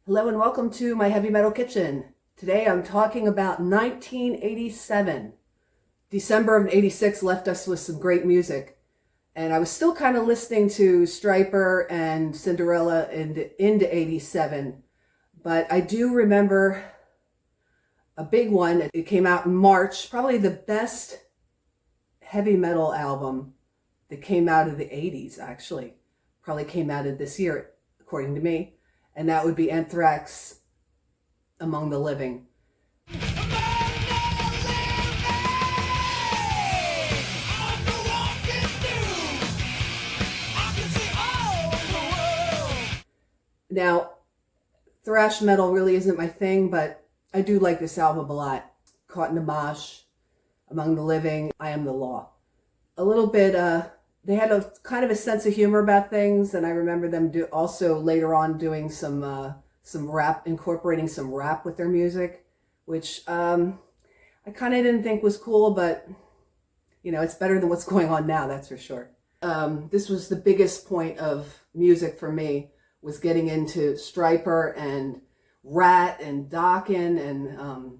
Hello and welcome to my heavy metal kitchen. Today I'm talking about 1987. December of 86 left us with some great music. And I was still kind of listening to Stryper and Cinderella into 87. But I do remember a big one. It came out in March, probably the best heavy metal album that came out of the 80s, actually. Probably came out of this year, according to me. And that would be Anthrax, Among the Living. Now, thrash metal really isn't my thing, but I do like this album a lot. Caught in a Mosh, Among the Living, I Am the Law. A little bit, they had a kind of a sense of humor about things, and I remember them also later on doing some rap, incorporating some rap with their music, which I kind of didn't think was cool, but you know, it's better than what's going on now, that's for sure. This was the biggest point of music for me, was getting into Stryper and Rat and Dokken, and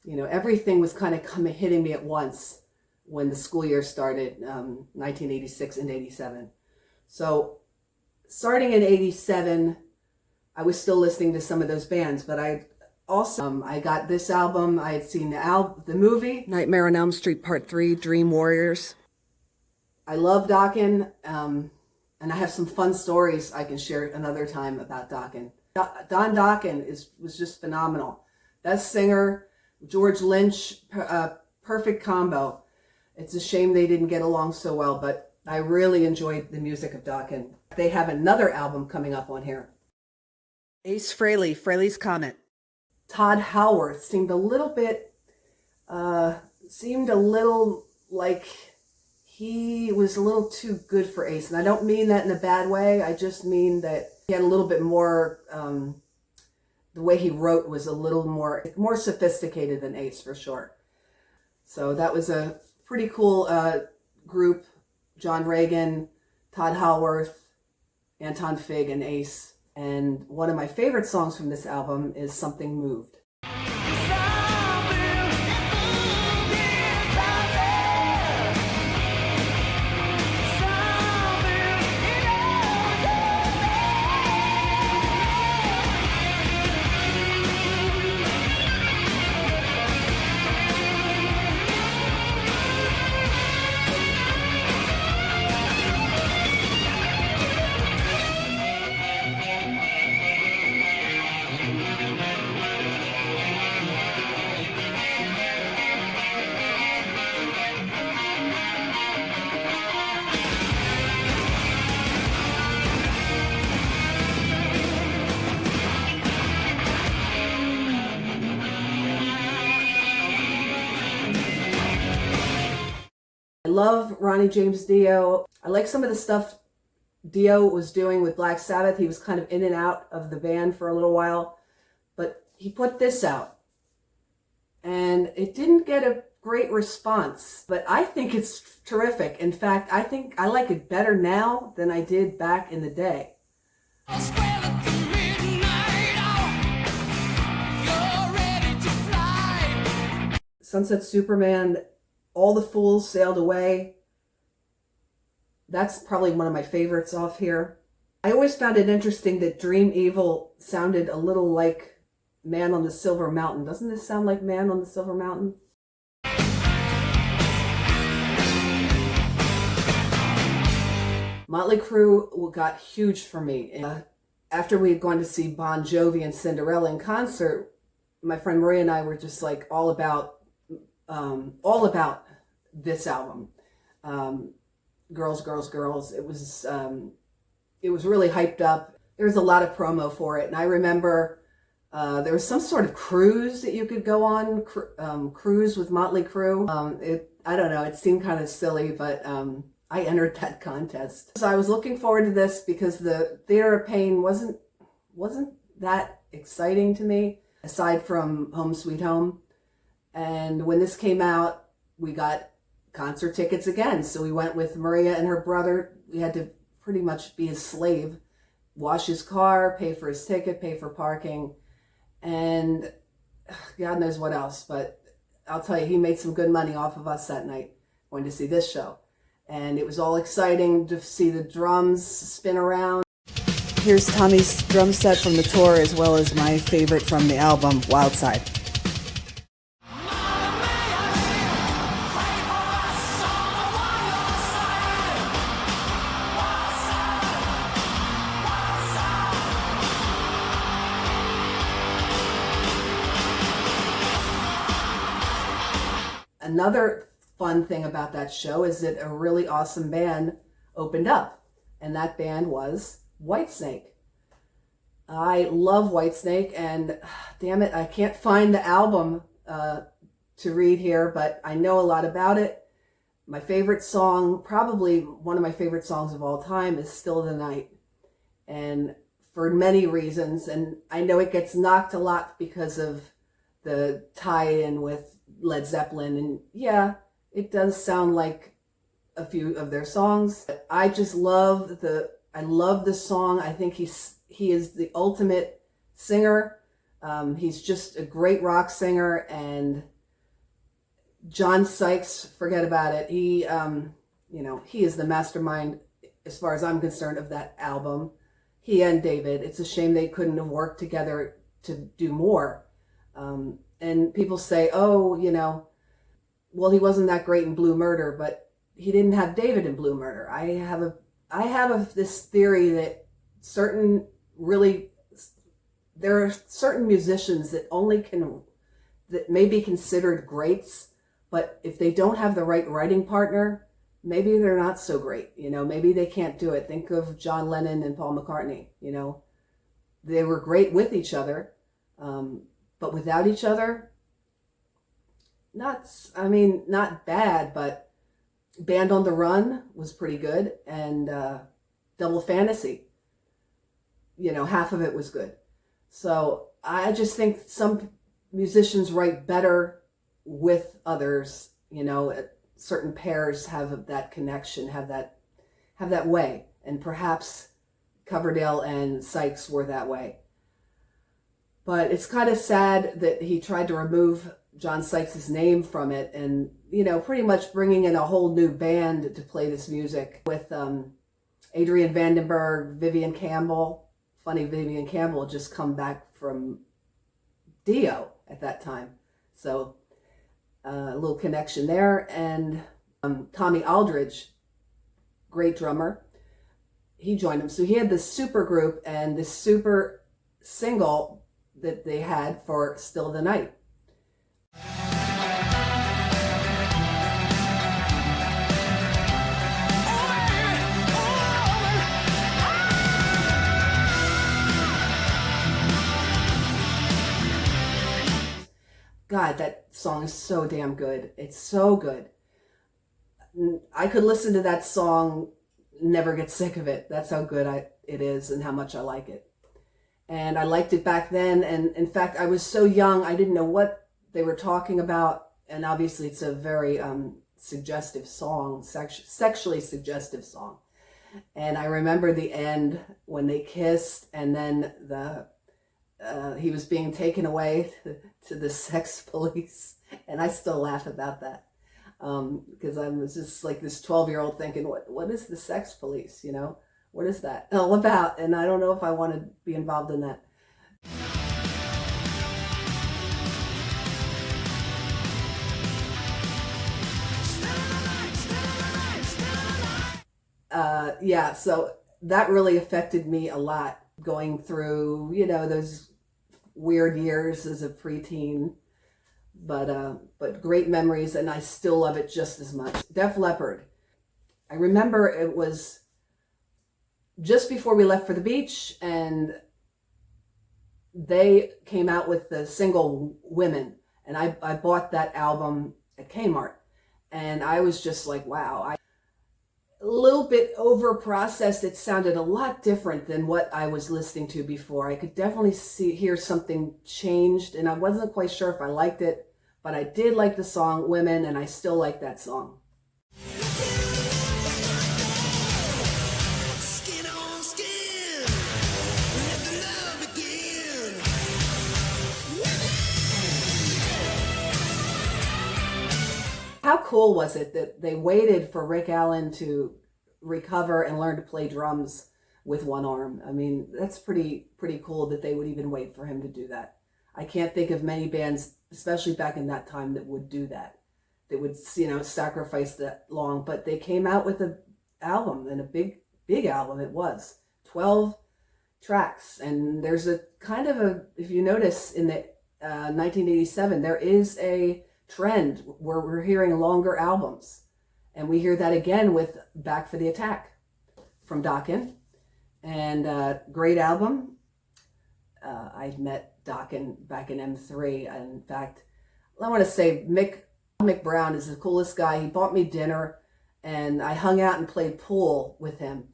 you know, everything was kind of hitting me at once when the school year started, 1986 and 87. So starting in 87, I was still listening to some of those bands, but I also, I got this album. I had seen the movie, Nightmare on Elm Street Part 3, Dream Warriors. I love Dokken, and I have some fun stories I can share another time about Dokken. Don Dokken was just phenomenal. Best singer, George Lynch, perfect combo. It's a shame they didn't get along so well, but I really enjoyed the music of Dokken. They have another album coming up on here. Ace Frehley, Frehley's Comet. Todd Howard seemed a little like he was a little too good for Ace. And I don't mean that in a bad way. I just mean that he had a little bit more, the way he wrote was a little more sophisticated than Ace, for sure. So that was a pretty cool group. John Reagan, Todd Howard, Anton Fig, and Ace. And one of my favorite songs from this album is Something Moved. I love Ronnie James Dio. I like some of the stuff Dio was doing with Black Sabbath. He was kind of in and out of the band for a little while, but he put this out and it didn't get a great response, but I think it's terrific. In fact, I think I like it better now than I did back in the day. Sunset Superman, All the Fools Sailed Away. That's probably one of my favorites off here. I always found it interesting that Dream Evil sounded a little like Man on the Silver Mountain. Doesn't this sound like Man on the Silver Mountain? MLE Crew got huge for me. After we had gone to see Bon Jovi and Cinderella in concert, my friend Maria and I were just like all about this album. Girls, Girls, Girls. It was really hyped up. There was a lot of promo for it. And I remember there was some sort of cruise that you could go on, cruise with MLE Crew. I don't know, it seemed kind of silly, but I entered that contest. So I was looking forward to this because the Theater of Pain wasn't that exciting to me, aside from Home Sweet Home. And when this came out, we got concert tickets again. So we went with Maria and her brother. We had to pretty much be his slave wash his car, pay for his ticket, pay for parking, and God knows what else. But I'll tell you, he made some good money off of us that night going to see this show. And it was all exciting to see the drums spin around. Here's Tommy's drum set from the tour, as well as my favorite from the album, Wild Side. Another fun thing about that show is that a really awesome band opened up, and that band was Whitesnake. I love Whitesnake, and damn it, I can't find the album to read here, but I know a lot about it. My favorite song, probably one of my favorite songs of all time, is Still the Night, and for many reasons. And I know it gets knocked a lot because of the tie-in with Led Zeppelin, and yeah, it does sound like a few of their songs. I just love the song. I think he is the ultimate singer. He's just a great rock singer, and John Sykes, forget about it. He is the mastermind as far as I'm concerned of that album. He and David. It's a shame they couldn't have worked together to do more. And people say, oh, well, he wasn't that great in Blue Murder, but he didn't have David in Blue Murder. I have this theory that there are certain musicians that may be considered greats, but if they don't have the right writing partner, maybe they're not so great. Maybe they can't do it. Think of John Lennon and Paul McCartney. They were great with each other. But without each other, not bad, but Band on the Run was pretty good, and Double Fantasy, half of it was good. So I just think some musicians write better with others, certain pairs have that connection, have that way, and perhaps Coverdale and Sykes were that way. But it's kind of sad that he tried to remove John Sykes' name from it, and, pretty much bringing in a whole new band to play this music with Adrian Vandenberg, Vivian Campbell. Funny, Vivian Campbell had just come back from Dio at that time. So a little connection there. And Tommy Aldridge, great drummer, he joined him. So he had this super group and this super single that they had for Still the Night. God, that song is so damn good. It's so good. I could listen to that song, never get sick of it. That's how good it is and how much I like it. And I liked it back then. And in fact, I was so young, I didn't know what they were talking about. And obviously it's a very suggestive song, sexually suggestive song. And I remember the end when they kissed, and then he was being taken away to the sex police. And I still laugh about that. Because I was just like this 12-year-old thinking, what is the sex police, What is that all about? And I don't know if I want to be involved in that. Yeah, so that really affected me a lot going through, those weird years as a preteen. But great memories, and I still love it just as much. Def Leppard. I remember it was just before we left for the beach, and they came out with the single Women, and I bought that album at Kmart, and I was just like, wow. A little bit over processed. It sounded a lot different than what I was listening to before. I could definitely hear something changed, and I wasn't quite sure if I liked it, but I did like the song Women, and I still like that song. Skin on skin. How cool was it that they waited for Rick Allen to recover and learn to play drums with one arm? I mean, that's pretty cool that they would even wait for him to do that. I can't think of many bands, especially back in that time, that would do that. That would, sacrifice that long. But they came out with an album, and a big album it was. 12 tracks. And there's a kind of if you notice in the 1987, there is a trend where we're hearing longer albums. And we hear that again with Back for the Attack from Dokken. And great album. I met Dokken back in M3. And in fact, I want to say Mick Brown is the coolest guy. He bought me dinner and I hung out and played pool with him.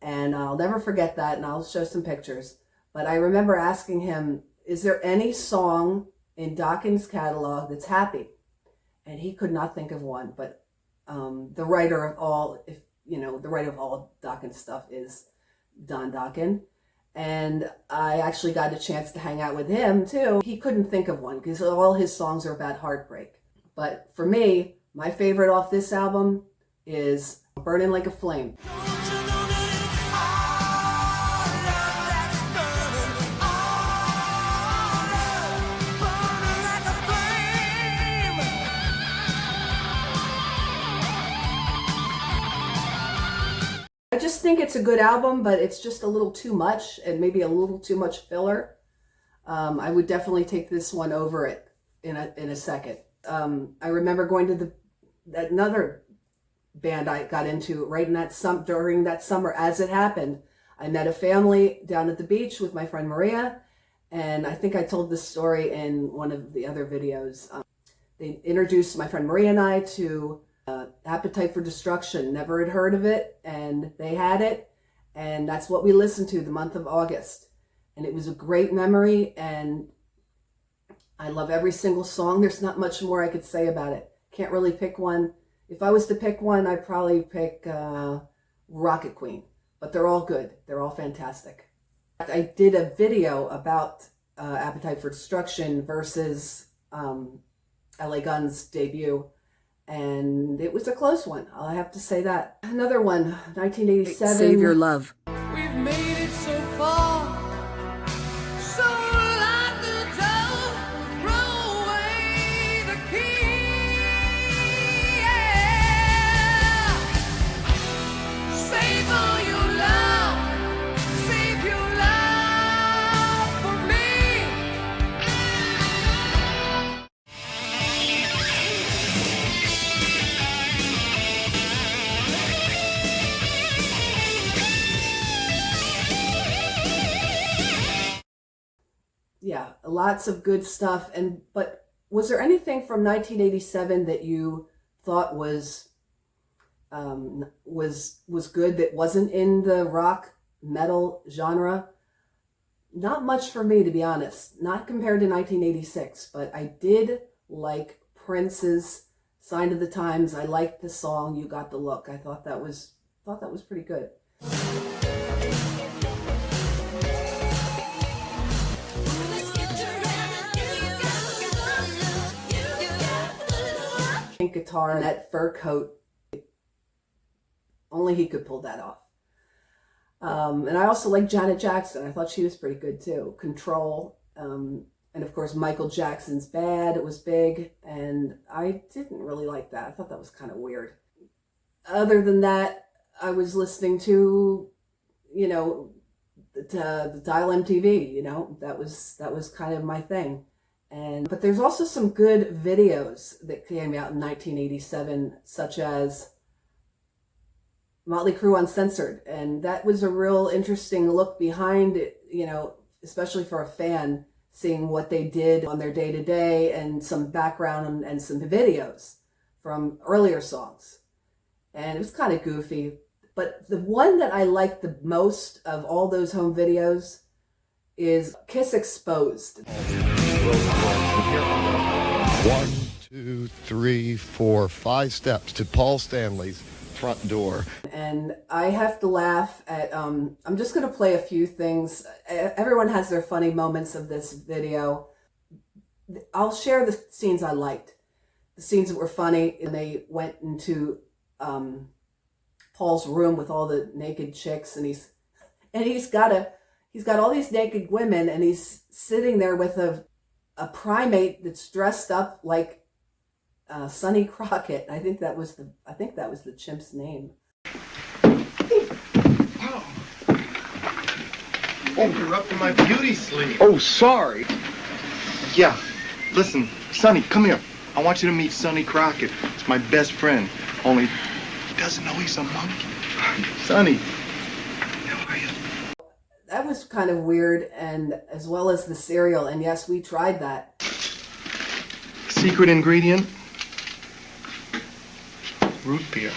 And I'll never forget that, and I'll show some pictures. But I remember asking him, is there any song in Dokken's catalog that's happy? And he could not think of one, but the writer of all Dokken's stuff is Don Dokken. And I actually got a chance to hang out with him too. He couldn't think of one because all his songs are about heartbreak. But for me, my favorite off this album is Burning Like a Flame. I just think it's a good album, but it's just a little too much and maybe a little too much filler. I would definitely take this one over it in a second. I remember going to another band I got into right in during that summer. As it happened, I met a family down at the beach with my friend Maria, and I think I told this story in one of the other videos. They introduced my friend Maria and I to Appetite for Destruction. Never had heard of it, and they had it, and that's what we listened to the month of August. And it was a great memory, and I love every single song. There's not much more I could say about it. Can't really pick one. If I was to pick one, I'd probably pick Rocket Queen, but they're all good. They're all fantastic. I did a video about Appetite for Destruction versus LA Guns' debut, and it was a close one. I'll have to say that. Another one, 1987. Save Your Love. We've made it so far, so like the dove, throw away the key. Yeah. Save all your love, save your love for me. Yeah, lots of good stuff. But was there anything from 1987 that you thought was good that wasn't in the rock metal genre? Not much for me, to be honest. Not compared to 1986, but I did like Prince's Sign of the Times. I liked the song You Got the Look. I thought that was pretty good. Guitar and that fur coat, only he could pull that off. And I also like Janet Jackson. I thought she was pretty good too. Control, and of course Michael Jackson's Bad. It was big, and I didn't really like that. I thought that was kind of weird. Other than that, I was listening to, the Dial MTV. That was kind of my thing. But there's also some good videos that came out in 1987, such as MLE Crew Uncensored. And that was a real interesting look behind it, especially for a fan, seeing what they did on their day-to-day and some background and some videos from earlier songs. And it was kind of goofy. But the one that I liked the most of all those home videos is Kiss Exposed. 1, 2, 3, 4, 5 steps to Paul Stanley's front door. And I have to laugh at, I'm just going to play a few things. Everyone has their funny moments of this video. I'll share the scenes I liked. scenes that were funny, and they went into Paul's room with all the naked chicks, and he's got all these naked women, and he's sitting there with a primate that's dressed up like Sonny Crockett. I think that was the chimp's name. Oh, you're up to my beauty sleep. Oh, sorry. Yeah. Listen, Sonny, come here. I want you to meet Sonny Crockett. It's my best friend. Only he doesn't know he's a monkey. Sonny, how are you? That was kind of weird, and as well as the cereal. And yes, we tried that. Secret ingredient? Root beer.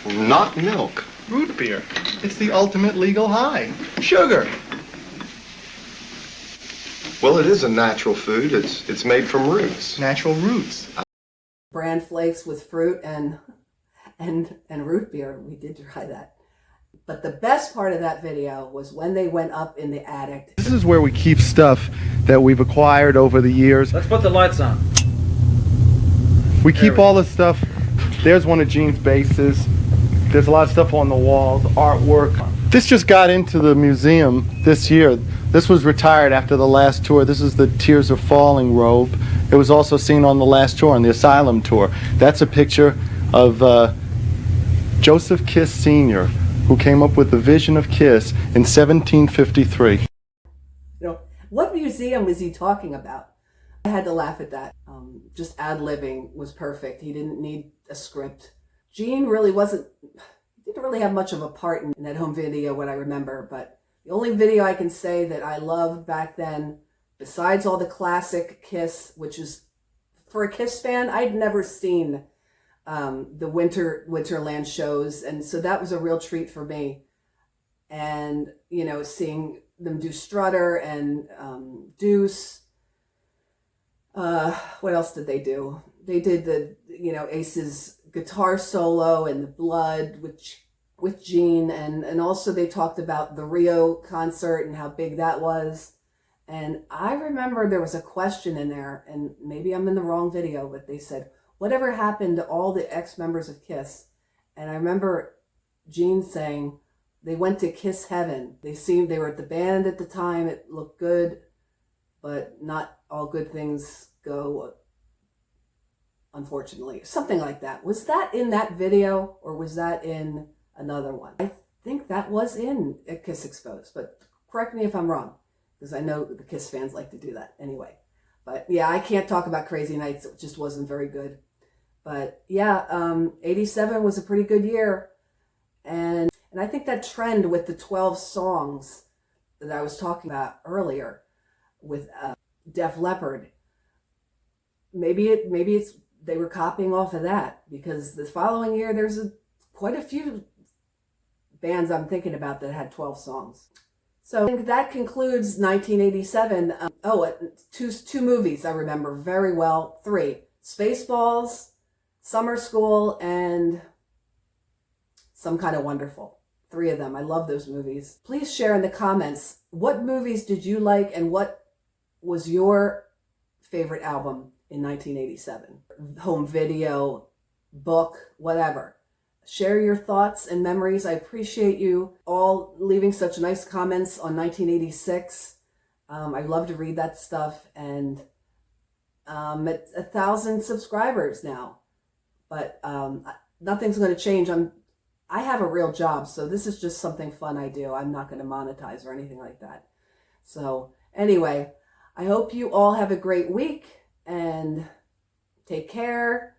Not milk. Root beer. It's the ultimate legal high. Sugar. Well, it is a natural food. It's made from roots. Natural roots. Bran flakes with fruit and root beer. We did try that. But the best part of that video was when they went up in the attic. This is where we keep stuff that we've acquired over the years. Let's put the lights on. We keep all the stuff. There's one of Gene's basses. There's a lot of stuff on the walls, artwork. This just got into the museum this year. This was retired after the last tour. This is the Tears Are Falling robe. It was also seen on the last tour, on the Asylum tour. That's a picture of Joseph Kiss Sr., who came up with the vision of Kiss in 1753. You know, what museum is he talking about? I had to laugh at that. Just ad-libbing was perfect. He didn't need a script. Gene really didn't really have much of a part in that home video, what I remember, but the only video I can say that I loved back then, besides all the classic Kiss, which is, for a Kiss fan, I'd never seen the Winterland shows, and so that was a real treat for me. And, you know, seeing them do Strutter and Deuce. What else did they do? They did the, you know, Ace's guitar solo and the Blood with Gene, and also they talked about the Rio concert and how big that was. And I remember there was a question in there, and maybe I'm in the wrong video, but they said, whatever happened to all the ex-members of Kiss? And I remember Gene saying they went to Kiss Heaven. They were at the band at the time. It looked good, but not all good things go, unfortunately. Something like that. Was that in that video, or was that in another one? I think that was in a Kiss Exposed, but correct me if I'm wrong, because I know the Kiss fans like to do that anyway. But yeah, I can't talk about Crazy Nights. It just wasn't very good. But yeah, 87 was a pretty good year. And I think that trend with the 12 songs that I was talking about earlier with Def Leppard, maybe it's they were copying off of that, because the following year there's quite a few bands I'm thinking about that had 12 songs. So I think that concludes 1987. Two movies I remember very well. 3: Spaceballs, Summer School, and Some Kind of Wonderful. 3 of them. I love those movies. Please share in the comments, what movies did you like and what was your favorite album in 1987? Home video, book, whatever. Share your thoughts and memories. I appreciate you all leaving such nice comments on 1986. I love to read that stuff, and at 1,000 subscribers now. But nothing's going to change. I have a real job, so this is just something fun I do. I'm not going to monetize or anything like that. So anyway, I hope you all have a great week, and take care,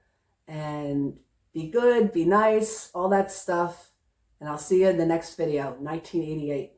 and be good, be nice, all that stuff. And I'll see you in the next video, 1988.